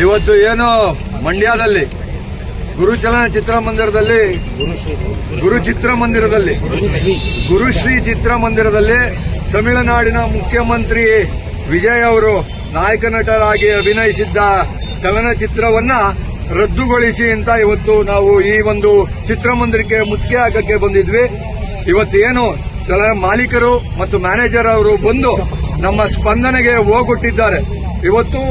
ಇವತ್ತು ಏನು ಮಂಡ್ಯದಲ್ಲಿ ಗುರುಶ್ರೀ ಚಿತ್ರಮಂದಿರದಲ್ಲಿ ತಮಿಳುನಾಡಿನ ಮುಖ್ಯಮಂತ್ರಿ ವಿಜಯ್ ಅವರು ನಾಯಕ ನಟರಾಗಿ ಅಭಿನಯಿಸಿದ್ದ ಚಲನಚಿತ್ರವನ್ನ ರದ್ದುಗೊಳಿಸಿ ಅಂತ ಇವತ್ತು ನಾವು ಈ ಒಂದು ಚಿತ್ರಮಂದಿರಕ್ಕೆ ಮುತ್ತಿಗೆ ಹಾಕಕ್ಕೆ ಬಂದಿದ್ವಿ. ಇವತ್ತೇನು ಮಾಲೀಕರು ಮತ್ತು ಮ್ಯಾನೇಜರ್ ಅವರು ಬಂದು ನಮ್ಮ ಸ್ಪಂದನೆಗೆ ಹೋಗೊಟ್ಟಿದ್ದಾರೆ. ಇವತ್ತು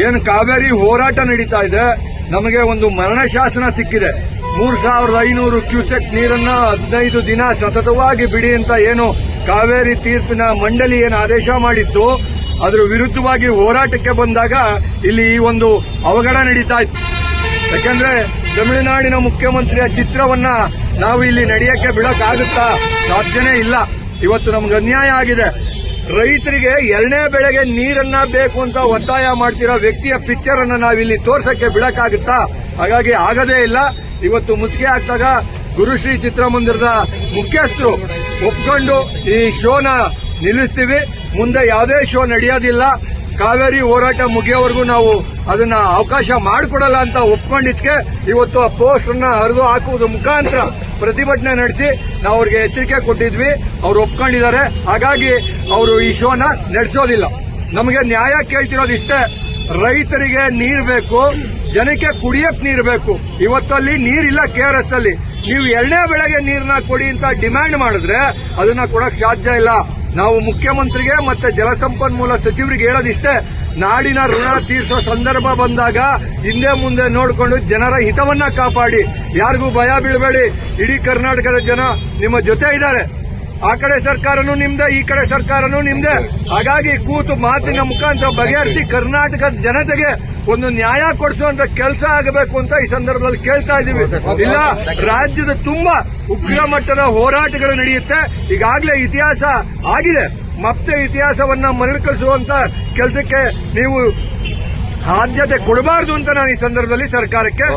ಏನು ಕಾವೇರಿ ಹೋರಾಟ ನಡೀತಾ ಇದೆ, ನಮಗೆ ಒಂದು ಮರಣ ಶಾಸನ ಸಿಕ್ಕಿದೆ. 3500 ಕ್ಯೂಸೆಕ್ ನೀರನ್ನ 15 ದಿನ ಸತತವಾಗಿ ಬಿಡಿ ಅಂತ ಏನು ಕಾವೇರಿ ತೀರ್ಪಿನ ಮಂಡಳಿ ಏನು ಆದೇಶ ಮಾಡಿತ್ತು, ಅದರ ವಿರುದ್ಧವಾಗಿ ಹೋರಾಟಕ್ಕೆ ಬಂದಾಗ ಇಲ್ಲಿ ಈ ಒಂದು ಅವಘಡ ನಡೀತಾ ಇತ್ತು. ಯಾಕಂದ್ರೆ ತಮಿಳುನಾಡಿನ ಮುಖ್ಯಮಂತ್ರಿಯ ಚಿತ್ರವನ್ನ ನಾವು ಇಲ್ಲಿ ನಡೆಯಕ್ಕೆ ಬಿಡಕ್ಕಾಗುತ್ತಾ? ಸಾಧ್ಯನೇ ಇಲ್ಲ. ಇವತ್ತು ನಮ್ಗೆ ಅನ್ಯಾಯ ಆಗಿದೆ. ರೈತರಿಗೆ 2ನೇ ಬೆಳೆಗೆ ನೀರನ್ನ ಬೇಕು ಅಂತ ಒತ್ತಾಯ ಮಾಡ್ತಿರೋ ವ್ಯಕ್ತಿಯ ಪಿಕ್ಚರ್ ಅನ್ನ ನಾವಿಲ್ಲಿ ತೋರ್ಸಕ್ಕೆ ಬಿಡಕ್ಕಾಗುತ್ತಾ? ಹಾಗಾಗಿ ಆಗದೇ ಇಲ್ಲ. ಇವತ್ತು ಮುತ್ತಿಗೆ ಹಾಕಿದಾಗ ಗುರುಶ್ರೀ ಚಿತ್ರಮಂದಿರದ ಮುಖ್ಯಸ್ಥರು ಒಪ್ಕೊಂಡು ಈ ಶೋನ ನಿಲ್ಲಿಸ್ತೀವಿ. ಮುಂದೆ ಯಾವುದೇ ಶೋ ನಡೆಯೋದಿಲ್ಲ. ಕಾವೇರಿ ಹೋರಾಟ ಮುಗಿಯೋವರೆಗೂ ನಾವು ಅದನ್ನ ಅವಕಾಶ ಮಾಡಿಕೊಡಲ್ಲ ಅಂತ ಒಪ್ಕೊಂಡಿದ್ಕೆ ಇವತ್ತು ಆ ಪೋಸ್ಟ್ ಅನ್ನ ಹರಿದು ಹಾಕುವುದರ ಮುಖಾಂತರ ಪ್ರತಿಭಟನೆ ನಡೆಸಿ ನಾವು ಅವ್ರಿಗೆ ಎಚ್ಚರಿಕೆ ಕೊಟ್ಟಿದ್ವಿ. ಅವರು ಒಪ್ಕೊಂಡಿದ್ದಾರೆ. ಹಾಗಾಗಿ ಅವರು ಈ ಶೋನ ನಡೆಸೋದಿಲ್ಲ. ನಮಗೆ ನ್ಯಾಯ ಕೇಳ್ತಿರೋದು ಇಷ್ಟೇ, ರೈತರಿಗೆ ನೀರು ಬೇಕು, ಜನಕ್ಕೆ ಕುಡಿಯಕ್ ನೀರು ಬೇಕು. ಇವತ್ತಲ್ಲಿ ನೀರಿಲ್ಲ KRS ಅಲ್ಲಿ. ನೀವು 2ನೇ ಬೆಳೆಗೆ ನೀರನ್ನ ಕೊಡಿ ಅಂತ ಡಿಮ್ಯಾಂಡ್ ಮಾಡಿದ್ರೆ ಅದನ್ನ ಕೊಡಕ್ ಸಾಧ್ಯ ಇಲ್ಲ. ನಾವು ಮುಖ್ಯಮಂತ್ರಿಗೆ ಮತ್ತೆ ಜಲಸಂಪನ್ಮೂಲ ಸಚಿವರಿಗೆ ಹೇಳೋದಿಷ್ಟೇ, ನಾಡಿನ ಋಣ ತೀರಿಸೋ ಸಂದರ್ಭ ಬಂದಾಗ ಹಿಂದೆ ಮುಂದೆ ನೋಡಿಕೊಂಡು ಜನರ ಹಿತವನ್ನ ಕಾಪಾಡಿ. ಯಾರಿಗೂ ಭಯ ಬೀಳಬೇಡಿ. ಇಡೀ ಕರ್ನಾಟಕದ ಜನ ನಿಮ್ಮ ಜೊತೆ ಇದ್ದಾರೆ. ಆ ಕಡೆ ಸರ್ಕಾರನೂ ನಿಮ್ದೆ, ಈ ಕಡೆ ಸರ್ಕಾರನೂ ನಿಮ್ದೆ. ಹಾಗಾಗಿ ಕೂತು ಮಾತಿನ ಮುಖಾಂತರ ಬಗೆಹರಿಸಿ ಕರ್ನಾಟಕದ ಜನತೆಗೆ ಒಂದು ನ್ಯಾಯ ಕೊಡಿಸುವಂತ ಕೆಲಸ ಆಗಬೇಕು ಅಂತ ಈ ಸಂದರ್ಭದಲ್ಲಿ ಕೇಳ್ತಾ ಇದ್ದೀವಿ. ಇಲ್ಲ, ರಾಜ್ಯದ ತುಂಬಾ ಉಗ್ರ ಮಟ್ಟದ ಹೋರಾಟಗಳು ನಡೆಯುತ್ತೆ. ಈಗಾಗಲೇ ಇತಿಹಾಸ ಆಗಿದೆ. ಮತ್ತೆ ಇತಿಹಾಸವನ್ನ ಮರುಕಳಿಸುವಂತ ಕೆಲಸಕ್ಕೆ ನೀವು ಆದ್ಯತೆ ಕೊಡಬಾರದು ಅಂತ ನಾನು ಈ ಸಂದರ್ಭದಲ್ಲಿ ಸರ್ಕಾರಕ್ಕೆ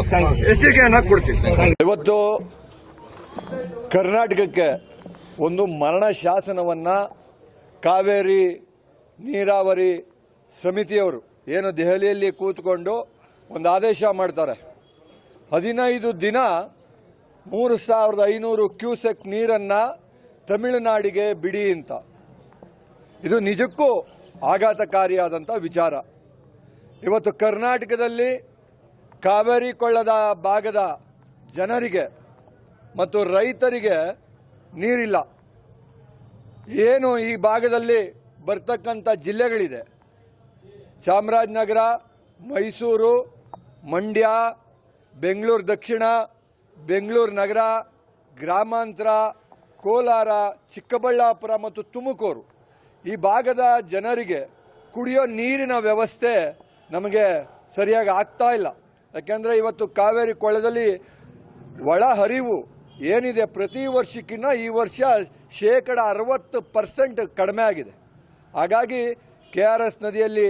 ಎಚ್ಚರಿಕೆಯನ್ನ ಕೊಡ್ತೀನಿ. ಇವತ್ತು ಕರ್ನಾಟಕಕ್ಕೆ ಒಂದು ಮರಣ ಶಾಸನವನ್ನ ಕಾವೇರಿ ನೀರಾವರಿ ಸಮಿತಿಯವರು ಏನು ದೆಹಲಿಯಲ್ಲಿ ಕೂತ್ಕೊಂಡು ಒಂದು ಆದೇಶ ಮಾಡ್ತಾರೆ. 15 ದಿನ 3500 ಕ್ಯೂಸೆಕ್ ನೀರನ್ನ ತಮಿಳುನಾಡಿಗೆ ಬಿಡಿ ಅಂತ. ಇದು ನಿಜಕ್ಕೂ ಆಘಾತಕಾರಿಯಾದಂಥ ವಿಚಾರ. ಇವತ್ತು ಕರ್ನಾಟಕದಲ್ಲಿ ಕಾವೇರಿ ಕೊಳ್ಳದ ಭಾಗದ ಜನರಿಗೆ ಮತ್ತು ರೈತರಿಗೆ ನೀರಿಲ್ಲ. ಏನು ಈ ಭಾಗದಲ್ಲಿ ಬರ್ತಕ್ಕಂಥ ಜಿಲ್ಲೆಗಳಿದೆ, ಚಾಮರಾಜನಗರ, ಮೈಸೂರು, ಮಂಡ್ಯ, ಬೆಂಗಳೂರು ದಕ್ಷಿಣ, ಬೆಂಗಳೂರು ನಗರ, ಗ್ರಾಮಾಂತರ, ಕೋಲಾರ, ಚಿಕ್ಕಬಳ್ಳಾಪುರ ಮತ್ತು ತುಮಕೂರು ಈ ಭಾಗದ ಜನರಿಗೆ ಕುಡಿಯೋ ನೀರಿನ ವ್ಯವಸ್ಥೆ ನಮಗೆ ಸರಿಯಾಗಿ ಆಗ್ತಾ ಇಲ್ಲ. ಯಾಕೆಂದರೆ ಇವತ್ತು ಕಾವೇರಿ ಕೊಳ್ಳದಲ್ಲಿ ಒಳ ಹರಿವು ಏನಿದೆ ಪ್ರತಿ ವರ್ಷಕ್ಕಿಂತ ಈ ವರ್ಷ 60% ಕಡಿಮೆ ಆಗಿದೆ. ಹಾಗಾಗಿ KRS ನದಿಯಲ್ಲಿ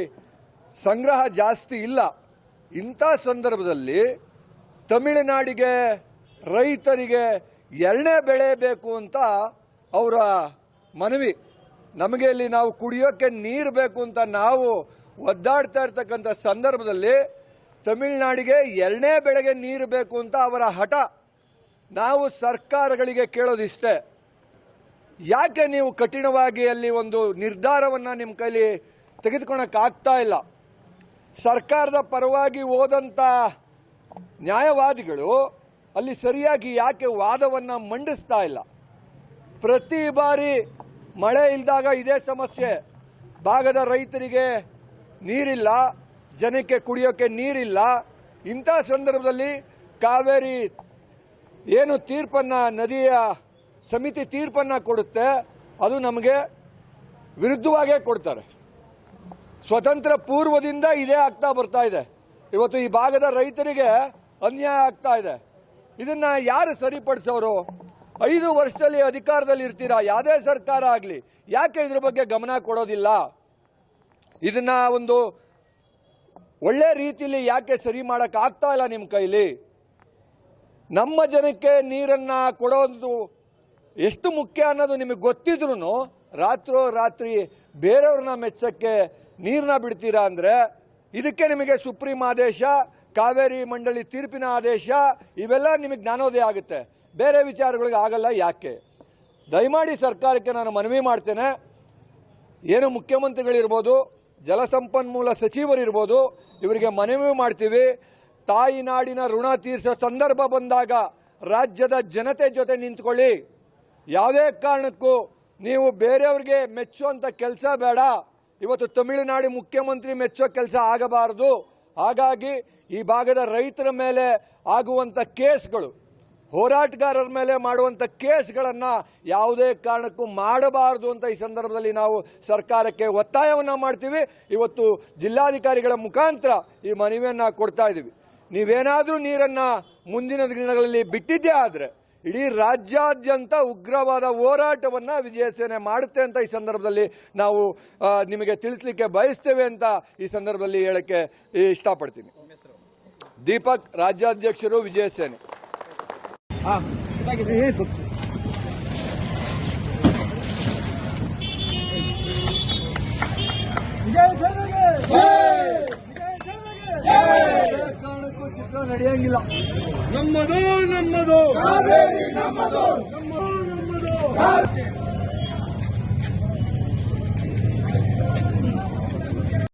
ಸಂಗ್ರಹ ಜಾಸ್ತಿ ಇಲ್ಲ. ಇಂಥ ಸಂದರ್ಭದಲ್ಲಿ ತಮಿಳುನಾಡಿಗೆ ರೈತರಿಗೆ 2ನೇ ಬೆಳೆ ಬೇಕು ಅಂತ ಅವರ ಮನವಿ. ನಮಗೆ ಇಲ್ಲಿ ನಾವು ಕುಡಿಯೋಕ್ಕೆ ನೀರು ಬೇಕು ಅಂತ ನಾವು ಒದ್ದಾಡ್ತಾ ಇರ್ತಕ್ಕಂಥ ಸಂದರ್ಭದಲ್ಲಿ ತಮಿಳುನಾಡಿಗೆ 2ನೇ ಬೆಳೆಗೆ ನೀರು ಬೇಕು ಅಂತ ಅವರ ಹಠ. ನಾವು ಸರ್ಕಾರಗಳಿಗೆ ಕೇಳೋದಿಷ್ಟೇ, ಯಾಕೆ ನೀವು ಕಠಿಣವಾಗಿ ಅಲ್ಲಿ ಒಂದು ನಿರ್ಧಾರವನ್ನು ನಿಮ್ಮ ಕೈಲಿ ತೆಗೆದುಕೊಳ್ಳೋಕ್ಕಾಗ್ತಾ ಇಲ್ಲ? ಸರ್ಕಾರದ ಪರವಾಗಿ ಹೋದಂಥ ನ್ಯಾಯವಾದಿಗಳು ಅಲ್ಲಿ ಸರಿಯಾಗಿ ಯಾಕೆ ವಾದವನ್ನು ಮಂಡಿಸ್ತಾ ಇಲ್ಲ? ಪ್ರತಿ ಬಾರಿ ಮಳೆ ಇಲ್ದಾಗ ಇದೇ ಸಮಸ್ಯೆ. ಭಾಗದ ರೈತರಿಗೆ ನೀರಿಲ್ಲ, ಜನಕ್ಕೆ ಕುಡಿಯೋಕ್ಕೆ ನೀರಿಲ್ಲ. ಇಂಥ ಸಂದರ್ಭದಲ್ಲಿ ಕಾವೇರಿ ಏನು ತೀರ್ಪನ್ನು ನದಿಯ ಸಮಿತಿ ತೀರ್ಪನ್ನು ಕೊಡುತ್ತೆ, ಅದು ನಮಗೆ ವಿರುದ್ಧವಾಗೇ ಕೊಡ್ತಾರೆ. ಸ್ವತಂತ್ರ ಪೂರ್ವದಿಂದ ಇದೇ ಆಗ್ತಾ ಬರ್ತಾ ಇದೆ. ಇವತ್ತು ಈ ಭಾಗದ ರೈತರಿಗೆ ಅನ್ಯಾಯ ಆಗ್ತಾ ಇದೆ. ಇದನ್ನ ಯಾರು ಸರಿಪಡಿಸೋರು? 5 ವರ್ಷದಲ್ಲಿ ಅಧಿಕಾರದಲ್ಲಿ ಇರ್ತೀರಾ, ಯಾವುದೇ ಸರ್ಕಾರ ಆಗಲಿ, ಯಾಕೆ ಇದ್ರ ಬಗ್ಗೆ ಗಮನ ಕೊಡೋದಿಲ್ಲ? ಇದನ್ನ ಒಂದು ಒಳ್ಳೆ ರೀತಿಯಲ್ಲಿ ಯಾಕೆ ಸರಿ ಮಾಡಕ್ ಆಗ್ತಾ ಇಲ್ಲ ನಿಮ್ಮ ಕೈಲಿ? ನಮ್ಮ ಜನಕ್ಕೆ ನೀರನ್ನ ಕೊಡೋದು ಎಷ್ಟು ಮುಖ್ಯ ಅನ್ನೋದು ನಿಮಗೆ ಗೊತ್ತಿದ್ರು ರಾತ್ರಿ ಬೇರೆಯವ್ರನ್ನ ಮೆಚ್ಚಕ್ಕೆ ನೀರನ್ನ ಬಿಡ್ತೀರಾ ಅಂದ್ರೆ ಇದಕ್ಕೆ ನಿಮಗೆ ಸುಪ್ರೀಂ ಆದೇಶ, ಕಾವೇರಿ ಮಂಡಳಿ ತೀರ್ಪಿನ ಆದೇಶ ಇವೆಲ್ಲ ನಿಮಗೆ ಜ್ಞಾನೋದಯ ಆಗುತ್ತೆ, ಬೇರೆ ವಿಚಾರಗಳಿಗೆ ಆಗಲ್ಲ. ಯಾಕೆ? ದಯಮಾಡಿ ಸರ್ಕಾರಕ್ಕೆ ನಾನು ಮನವಿ ಮಾಡ್ತೇನೆ, ಏನು ಮುಖ್ಯಮಂತ್ರಿಗಳಿರ್ಬೋದು, ಜಲಸಂಪನ್ಮೂಲ ಸಚಿವರಿರ್ಬೋದು, ಇವರಿಗೆ ಮನವಿ ಮಾಡ್ತೀವಿ, ತಾಯಿ ನಾಡಿನ ಋಣ ತೀರಿಸೋ ಸಂದರ್ಭ ಬಂದಾಗ ರಾಜ್ಯದ ಜನತೆ ಜೊತೆ ನಿಂತ್ಕೊಳ್ಳಿ. ಯಾವುದೇ ಕಾರಣಕ್ಕೂ ನೀವು ಬೇರೆಯವ್ರಿಗೆ ಮೆಚ್ಚುವಂಥ ಕೆಲಸ ಬೇಡ. ಇವತ್ತು ತಮಿಳುನಾಡು ಮುಖ್ಯಮಂತ್ರಿ ಮೆಚ್ಚೋ ಕೆಲಸ ಆಗಬಾರದು. ಹಾಗಾಗಿ ಈ ಭಾಗದ ರೈತರ ಮೇಲೆ ಆಗುವಂಥ ಕೇಸ್ಗಳು, ಹೋರಾಟಗಾರರ ಮೇಲೆ ಮಾಡುವಂಥ ಕೇಸ್ಗಳನ್ನು ಯಾವುದೇ ಕಾರಣಕ್ಕೂ ಮಾಡಬಾರದು ಅಂತ ಈ ಸಂದರ್ಭದಲ್ಲಿ ನಾವು ಸರ್ಕಾರಕ್ಕೆ ಒತ್ತಾಯವನ್ನು ಮಾಡ್ತೀವಿ. ಇವತ್ತು ಜಿಲ್ಲಾಧಿಕಾರಿಗಳ ಮುಖಾಂತರ ಈ ಮನವಿಯನ್ನು ಕೊಡ್ತಾ ಇದ್ದೀವಿ. ನೀವೇನಾದರೂ ನೀರನ್ನು ಮುಂದಿನ ದಿನಗಳಲ್ಲಿ ಬಿಟ್ಟಿದ್ದೇ ಆದರೆ ಇಡೀ ರಾಜ್ಯಾದ್ಯಂತ ಉಗ್ರವಾದ ಹೋರಾಟವನ್ನು ವಿಜಯ ಸೇನೆ ಮಾಡುತ್ತೆ ಅಂತ ಈ ಸಂದರ್ಭದಲ್ಲಿ ನಾವು ನಿಮಗೆ ತಿಳಿಸಲಿಕ್ಕೆ ಬಯಸ್ತೇವೆ ಅಂತ ಈ ಸಂದರ್ಭದಲ್ಲಿ ಹೇಳಕ್ಕೆ ಇಷ್ಟಪಡ್ತೀನಿ. ದೀಪಕ್, ರಾಜ್ಯಾಧ್ಯಕ್ಷರು, ವಿಜಯ ಸೇನೆ. ಕಾರಣಕ್ಕೂ ಚಿತ್ರ ನಡೆಯಂಗಿಲ್ಲ. ನಮ್ಮದು ನಮ್ಮದು ಕಾವೇರಿ ನಮ್ಮದು, ನಮ್ಮದು ನಮ್ಮದು.